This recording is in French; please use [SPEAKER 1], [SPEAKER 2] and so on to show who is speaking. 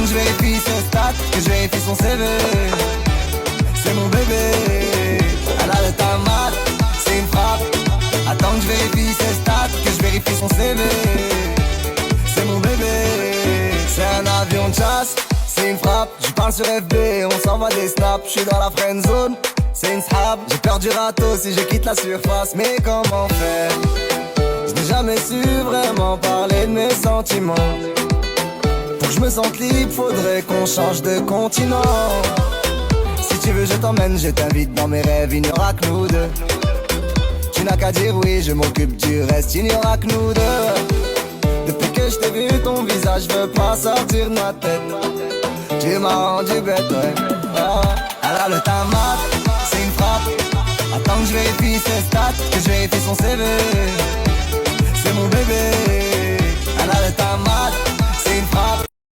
[SPEAKER 1] je vérifie ses stats, que je vérifie son CV. C'est mon bébé. Elle a le tamat, c'est une frappe. Attends que je vérifie ses stats, que je vérifie son CV. C'est mon bébé. C'est un avion de chasse, c'est une frappe. Je parle sur FB, on s'envoie des snaps. Je suis dans la friend zone, c'est une sab. J'ai peur du râteau si je quitte la surface. Mais comment faire? Je n'ai jamais su vraiment parler de mes sentiments. Pour que je me sente libre, faudrait qu'on change de continent. Si tu veux je t'emmène, je t'invite dans mes rêves, il n'y aura que nous deux. Tu n'as qu'à dire oui, je m'occupe du reste, il n'y aura que nous deux. Depuis que je t'ai vu, ton visage veut pas sortir de ma tête. Tu m'as rendu bête, ouais. Ah. Elle a le tamat, c'est une frappe. Attends que je vérifie ses stats, que je vérifie son CV. C'est mon bébé. Elle a le tamat,